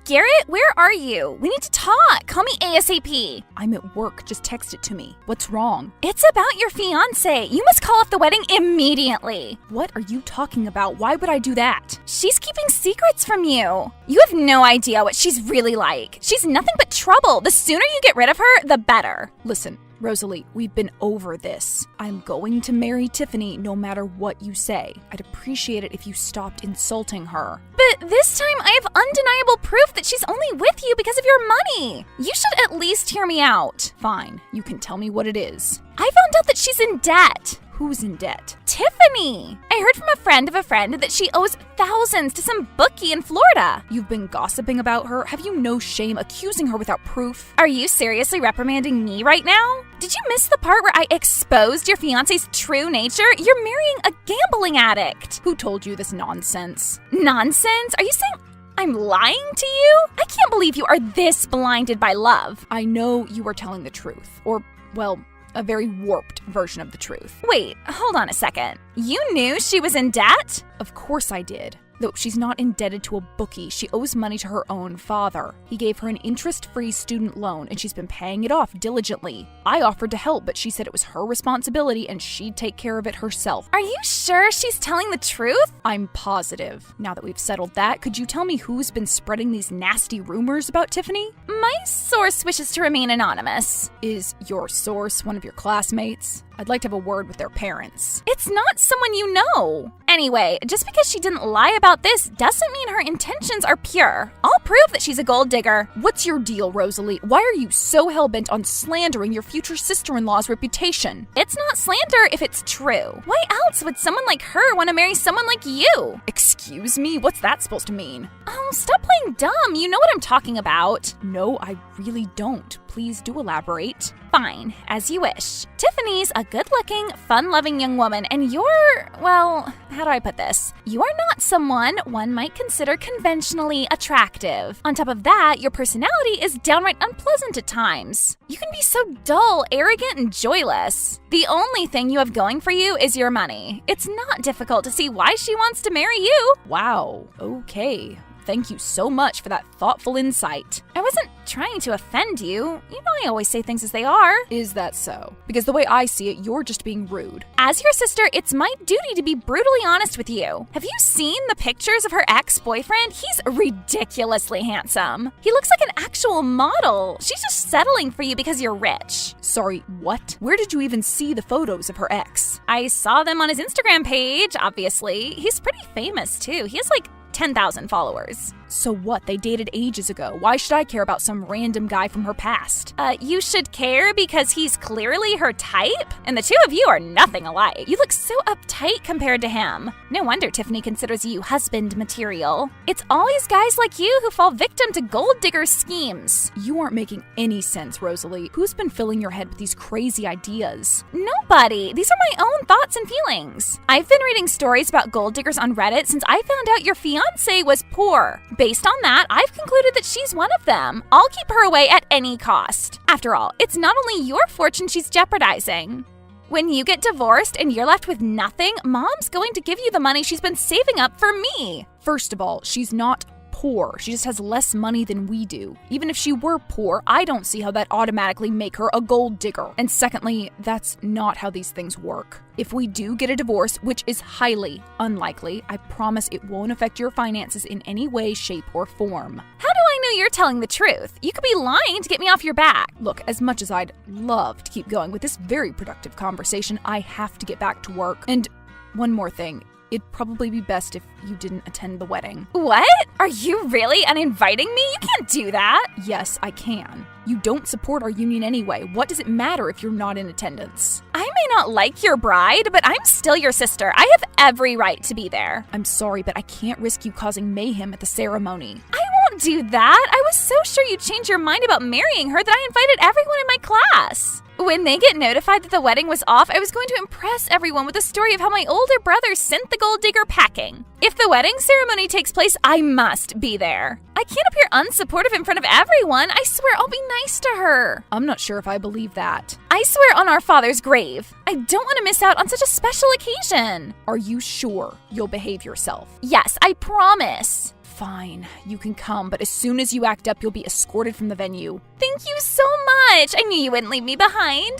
Garrett, where are you? We need to talk. Call me ASAP. I'm at work. Just text it to me. What's wrong? It's about your fiancée. You must call off the wedding immediately. What are you talking about? Why would I do that? She's keeping secrets from you. You have no idea what she's really like. She's nothing but trouble. The sooner you get rid of her, the better. Listen, Rosalie, we've been over this. I'm going to marry Tiffany no matter what you say. I'd appreciate it if you stopped insulting her. But this time I have undeniable proof that she's only with you because of your money. You should at least hear me out. Fine, you can tell me what it is. I found out that she's in debt. Who's in debt? Tiffany! I heard from a friend of a friend that she owes thousands to some bookie in Florida. You've been gossiping about her? Have you no shame accusing her without proof? Are you seriously reprimanding me right now? Did you miss the part where I exposed your fiancé's true nature? You're marrying a gambling addict. Who told you this nonsense? Nonsense? Are you saying I'm lying to you? I can't believe you are this blinded by love. I know you are telling the truth. Or, well, a very warped version of the truth. Wait, hold on a second. You knew she was in debt? Of course I did. Though she's not indebted to a bookie, she owes money to her own father. He gave her an interest-free student loan, and she's been paying it off diligently. I offered to help, but she said it was her responsibility and she'd take care of it herself. Are you sure she's telling the truth? I'm positive. Now that we've settled that, could you tell me who's been spreading these nasty rumors about Tiffany? My source wishes to remain anonymous. Is your source one of your classmates? I'd like to have a word with their parents. It's not someone you know. Anyway, just because she didn't lie about this doesn't mean her intentions are pure. I'll prove that she's a gold digger. What's your deal, Rosalie? Why are you so hell-bent on slandering your future sister-in-law's reputation? It's not slander if it's true. Why else would someone like her want to marry someone like you? Excuse me? What's that supposed to mean? Oh, stop playing dumb. You know what I'm talking about. No, I really don't. Please do elaborate. Fine, as you wish. Tiffany's a good-looking, fun-loving young woman, and you're, well, how do I put this? You are not someone one might consider conventionally attractive. On top of that, your personality is downright unpleasant at times. You can be so dull, arrogant, and joyless. The only thing you have going for you is your money. It's not difficult to see why she wants to marry you. Wow, okay. Thank you so much for that thoughtful insight. I wasn't trying to offend you. You know I always say things as they are. Is that so? Because the way I see it, you're just being rude. As your sister, it's my duty to be brutally honest with you. Have you seen the pictures of her ex-boyfriend? He's ridiculously handsome. He looks like an actual model. She's just settling for you because you're rich. Sorry, what? Where did you even see the photos of her ex? I saw them on his Instagram page, obviously. He's pretty famous too. He has like 10,000 followers. So what? They dated ages ago. Why should I care about some random guy from her past? You should care because he's clearly her type, and the two of you are nothing alike. You look so uptight compared to him. No wonder Tiffany considers you husband material. It's always guys like you who fall victim to gold digger schemes. You aren't making any sense, Rosalie. Who's been filling your head with these crazy ideas? Nobody. These are my own thoughts and feelings. I've been reading stories about gold diggers on Reddit since I found out your fiancé was poor. Based on that, I've concluded that she's one of them. I'll keep her away at any cost. After all, it's not only your fortune she's jeopardizing. When you get divorced and you're left with nothing, Mom's going to give you the money she's been saving up for me. First of all, she's not poor. She just has less money than we do. Even if she were poor, I don't see how that automatically make her a gold digger. And secondly, that's not how these things work. If we do get a divorce, which is highly unlikely, I promise it won't affect your finances in any way, shape, or form. How do I know you're telling the truth? You could be lying to get me off your back. Look, as much as I'd love to keep going with this very productive conversation, I have to get back to work. And one more thing. It'd probably be best if you didn't attend the wedding. What? Are you really uninviting me? You can't do that. Yes, I can. You don't support our union anyway. What does it matter if you're not in attendance? I may not like your bride, but I'm still your sister. I have every right to be there. I'm sorry, but I can't risk you causing mayhem at the ceremony. I won't do that. I was so sure you'd change your mind about marrying her that I invited everyone in my class. When they get notified that the wedding was off, I was going to impress everyone with a story of how my older brother sent the gold digger packing. If the wedding ceremony takes place, I must be there. I can't appear unsupportive in front of everyone. I swear I'll be nice to her. I'm not sure if I believe that. I swear on our father's grave. I don't want to miss out on such a special occasion. Are you sure you'll behave yourself? Yes, I promise. Fine, you can come, but as soon as you act up, you'll be escorted from the venue. Thank you so much. I knew you wouldn't leave me behind.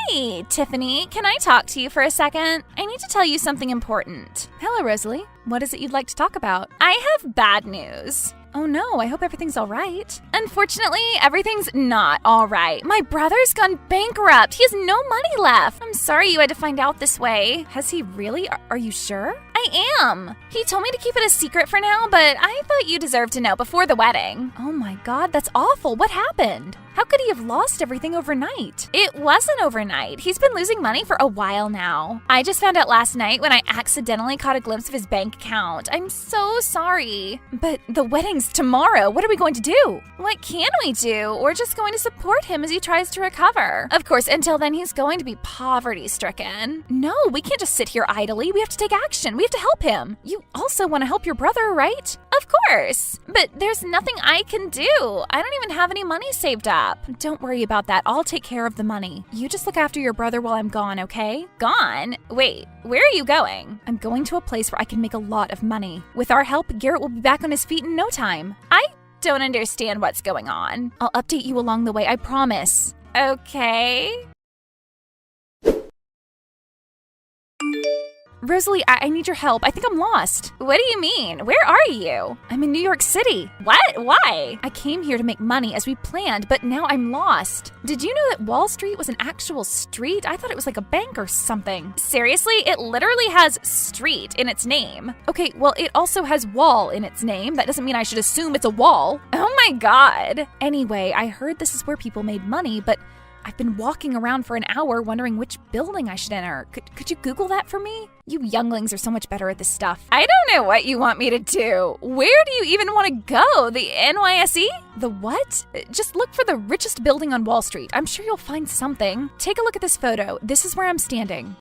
Hey, Tiffany, can I talk to you for a second? I need to tell you something important. Hello, Rosalie. What is it you'd like to talk about? I have bad news. Oh no, I hope everything's all right. Unfortunately, everything's not all right. My brother's gone bankrupt. He has no money left. I'm sorry you had to find out this way. Has he really? Are you sure? I am. He told me to keep it a secret for now, but I thought you deserved to know before the wedding. Oh my God, that's awful. What happened? How could he have lost everything overnight? It wasn't overnight. He's been losing money for a while now. I just found out last night when I accidentally caught a glimpse of his bank account. I'm so sorry. But the wedding's tomorrow. What are we going to do? What can we do? We're just going to support him as he tries to recover. Of course, until then, he's going to be poverty-stricken. No, we can't just sit here idly. We have to take action. We have to help him. You also want to help your brother, right? Of course. But there's nothing I can do. I don't even have any money saved up. Don't worry about that. I'll take care of the money. You just look after your brother while I'm gone, okay? Gone? Wait, where are you going? I'm going to a place where I can make a lot of money. With our help, Garrett will be back on his feet in no time. I don't understand what's going on. I'll update you along the way, I promise. Okay. Rosalie, I need your help. I think I'm lost. What do you mean? Where are you? I'm in New York City. What? Why? I came here to make money as we planned, but now I'm lost. Did you know that Wall Street was an actual street? I thought it was like a bank or something. Seriously? It literally has street in its name. Okay, well, it also has wall in its name. That doesn't mean I should assume it's a wall. Oh my God. Anyway, I heard this is where people made money, but I've been walking around for an hour wondering which building I should enter. Could you Google that for me? You younglings are so much better at this stuff. I don't know what you want me to do. Where do you even want to go? The NYSE? The what? Just look for the richest building on Wall Street. I'm sure you'll find something. Take a look at this photo. This is where I'm standing.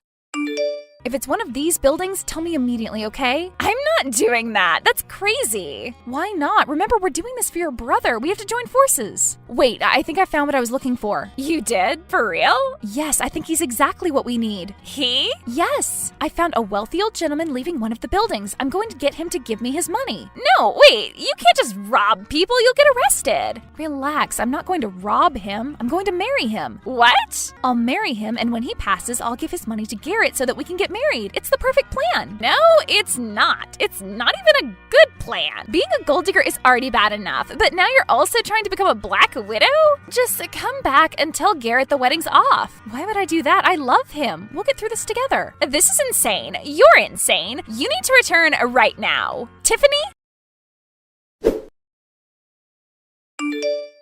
If it's one of these buildings, tell me immediately, okay? I'm not doing that. That's crazy. Why not? Remember, we're doing this for your brother. We have to join forces. Wait, I think I found what I was looking for. You did? For real? Yes, I think he's exactly what we need. He? Yes. I found a wealthy old gentleman leaving one of the buildings. I'm going to get him to give me his money. No, wait. You can't just rob people. You'll get arrested. Relax. I'm not going to rob him. I'm going to marry him. What? I'll marry him, and when he passes, I'll give his money to Garrett so that we can get married. It's the perfect plan. No, it's not. It's not even a good plan. Being a gold digger is already bad enough, but now you're also trying to become a black widow? Just come back and tell Garrett the wedding's off. Why would I do that? I love him. We'll get through this together. This is insane. You're insane. You need to return right now. Tiffany?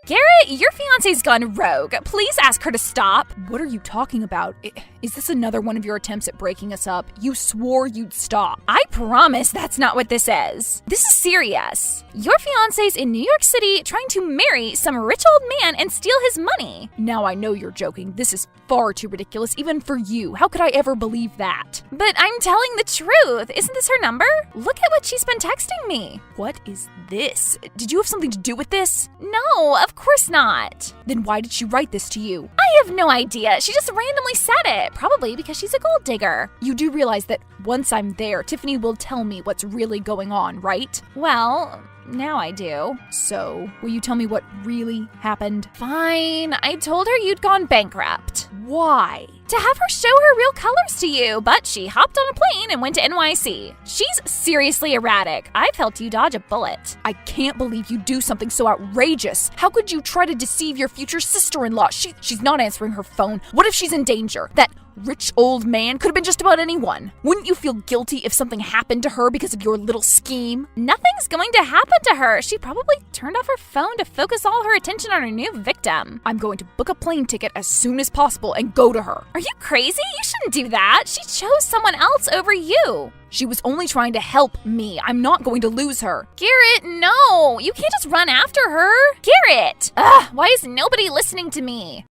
Garrett, your fiance's gone rogue. Please ask her to stop. What are you talking about? Is this another one of your attempts at breaking us up? You swore you'd stop. I promise that's not what this is. This is serious. Your fiance's in New York City trying to marry some rich old man and steal his money. Now I know you're joking. This is far too ridiculous, even for you. How could I ever believe that? But I'm telling the truth. Isn't this her number? Look at what she's been texting me. What is this? Did you have something to do with this? No, of course not. Then why did she write this to you? I have no idea. She just randomly said it. Probably because she's a gold digger. You do realize that once I'm there, Tiffany will tell me what's really going on, right? Well, now I do. So, will you tell me what really happened? Fine. I told her you'd gone bankrupt. Why? To have her show her real colors to you, but she hopped on a plane and went to NYC. She's seriously erratic. I've helped you dodge a bullet. I can't believe you do something so outrageous. How could you try to deceive your future sister-in-law? She's not answering her phone. What if she's in danger? That rich old man could have been just about anyone. Wouldn't you feel guilty if something happened to her because of your little scheme? Nothing's going to happen to her. She probably turned off her phone to focus all her attention on her new victim. I'm going to book a plane ticket as soon as possible and go to her. Are you crazy? You shouldn't do that. She chose someone else over you. She was only trying to help me. I'm not going to lose her. Garrett, no. You can't just run after her. Garrett! Ugh, why is nobody listening to me?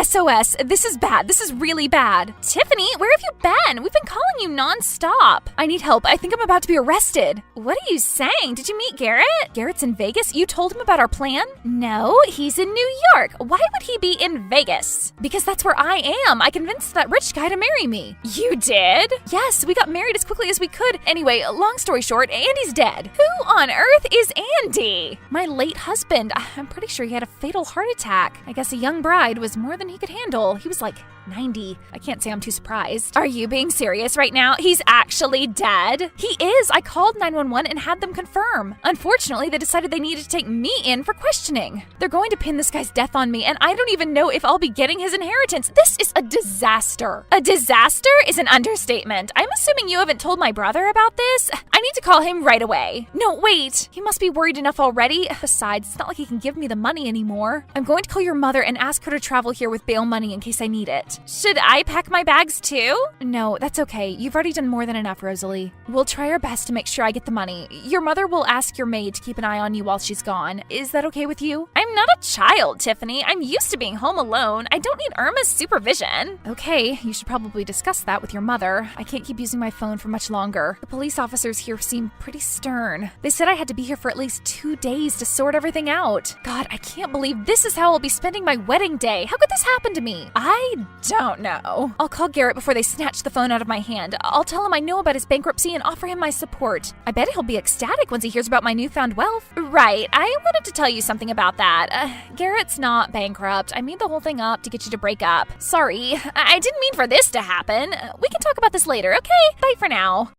SOS, this is bad. This is really bad. Tiffany, where have you been? We've been calling you nonstop. I need help. I think I'm about to be arrested. What are you saying? Did you meet Garrett? Garrett's in Vegas? You told him about our plan? No, he's in New York. Why would he be in Vegas? Because that's where I am. I convinced that rich guy to marry me. You did? Yes, we got married as quickly as we could. Anyway, long story short, Andy's dead. Who on earth is Andy? My late husband. I'm pretty sure he had a fatal heart attack. I guess a young bride was more than he could handle. He was like 90. I can't say I'm too surprised. Are you being serious right now? He's actually dead? He is. I called 911 and had them confirm. Unfortunately, they decided they needed to take me in for questioning. They're going to pin this guy's death on me, and I don't even know if I'll be getting his inheritance. This is a disaster. A disaster is an understatement. I'm assuming you haven't told my brother about this. I need to call him right away. No, wait. He must be worried enough already. Besides, it's not like he can give me the money anymore. I'm going to call your mother and ask her to travel here with bail money in case I need it. Should I pack my bags too? No, that's okay. You've already done more than enough, Rosalie. We'll try our best to make sure I get the money. Your mother will ask your maid to keep an eye on you while she's gone. Is that okay with you? I'm not a child, Tiffany. I'm used to being home alone. I don't need Irma's supervision. Okay, you should probably discuss that with your mother. I can't keep using my phone for much longer. The police officers here seem pretty stern. They said I had to be here for at least 2 days to sort everything out. God, I can't believe this is how I'll be spending my wedding day. How could this happen to me? I don't know. I'll call Garrett before they snatch the phone out of my hand. I'll tell him I know about his bankruptcy and offer him my support. I bet he'll be ecstatic once he hears about my newfound wealth. Right, I wanted to tell you something about that. Garrett's not bankrupt. I made the whole thing up to get you to break up. Sorry, I didn't mean for this to happen. We can talk about this later, okay? Bye for now.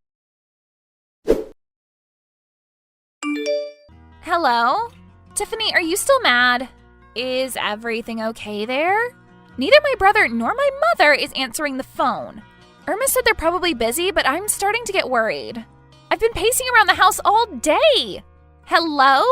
Hello? Tiffany, are you still mad? Is everything okay there? Neither my brother nor my mother is answering the phone. Irma said they're probably busy, but I'm starting to get worried. I've been pacing around the house all day. Hello?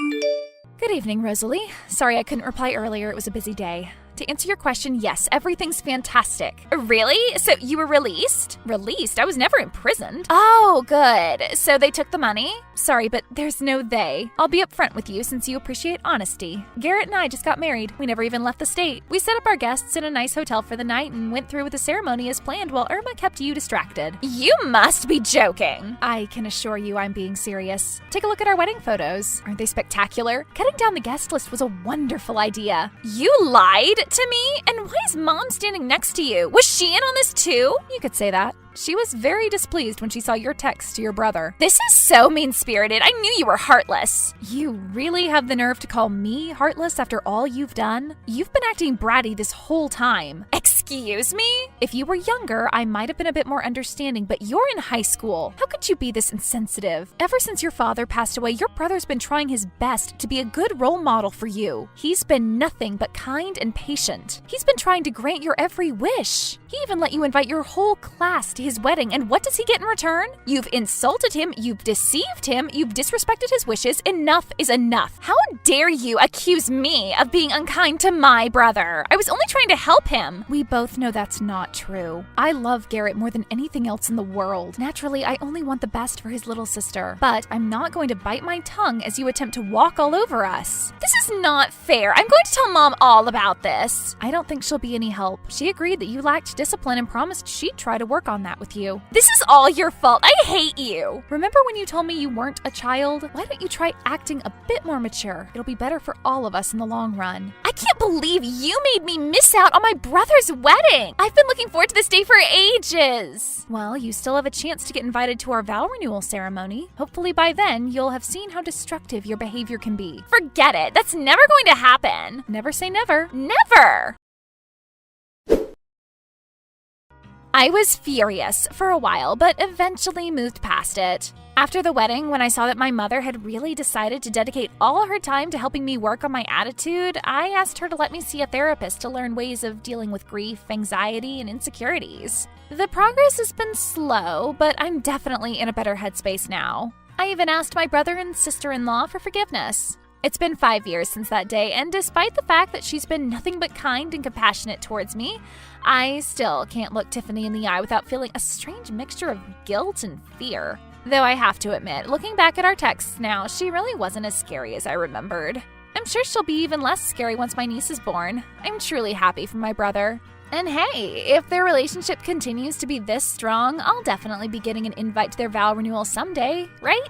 Good evening, Rosalie. Sorry I couldn't reply earlier. It was a busy day. To answer your question, yes, everything's fantastic. Really? So you were released? Released? I was never imprisoned. Oh, good. So they took the money? Sorry, but there's no they. I'll be upfront with you since you appreciate honesty. Garrett and I just got married. We never even left the state. We set up our guests in a nice hotel for the night and went through with the ceremony as planned while Irma kept you distracted. You must be joking. I can assure you I'm being serious. Take a look at our wedding photos. Aren't they spectacular? Cutting down the guest list was a wonderful idea. You lied to me? And why is Mom standing next to you? Was she in on this too? You could say that. She was very displeased when she saw your text to your brother. This is so mean-spirited. I knew you were heartless. You really have the nerve to call me heartless after all you've done? You've been acting bratty this whole time. Excuse me? If you were younger, I might have been a bit more understanding, but you're in high school. How could you be this insensitive? Ever since your father passed away, your brother's been trying his best to be a good role model for you. He's been nothing but kind and patient. He's been trying to grant your every wish. He even let you invite your whole class to his wedding, and what does he get in return? You've insulted him, you've deceived him, you've disrespected his wishes. Enough is enough. How dare you accuse me of being unkind to my brother? I was only trying to help him. We both know that's not true. I love Garrett more than anything else in the world. Naturally, I only want the best for his little sister, but I'm not going to bite my tongue as you attempt to walk all over us. This is not fair. I'm going to tell Mom all about this. I don't think she'll be any help. She agreed that you lacked discipline and promised she'd try to work on that with you. This is all your fault. I hate you. Remember when you told me you weren't a child? Why don't you try acting a bit more mature? It'll be better for all of us in the long run. I can't believe you made me miss out on my brother's wedding. I've been looking forward to this day for ages. Well, you still have a chance to get invited to our vow renewal ceremony. Hopefully by then, you'll have seen how destructive your behavior can be. Forget it. That's never going to happen. Never say never. Never. I was furious for a while, but eventually moved past it. After the wedding, when I saw that my mother had really decided to dedicate all her time to helping me work on my attitude, I asked her to let me see a therapist to learn ways of dealing with grief, anxiety, and insecurities. The progress has been slow, but I'm definitely in a better headspace now. I even asked my brother and sister-in-law for forgiveness. It's been 5 years since that day, and despite the fact that she's been nothing but kind and compassionate towards me, I still can't look Tiffany in the eye without feeling a strange mixture of guilt and fear. Though I have to admit, looking back at our texts now, she really wasn't as scary as I remembered. I'm sure she'll be even less scary once my niece is born. I'm truly happy for my brother. And hey, if their relationship continues to be this strong, I'll definitely be getting an invite to their vow renewal someday, right?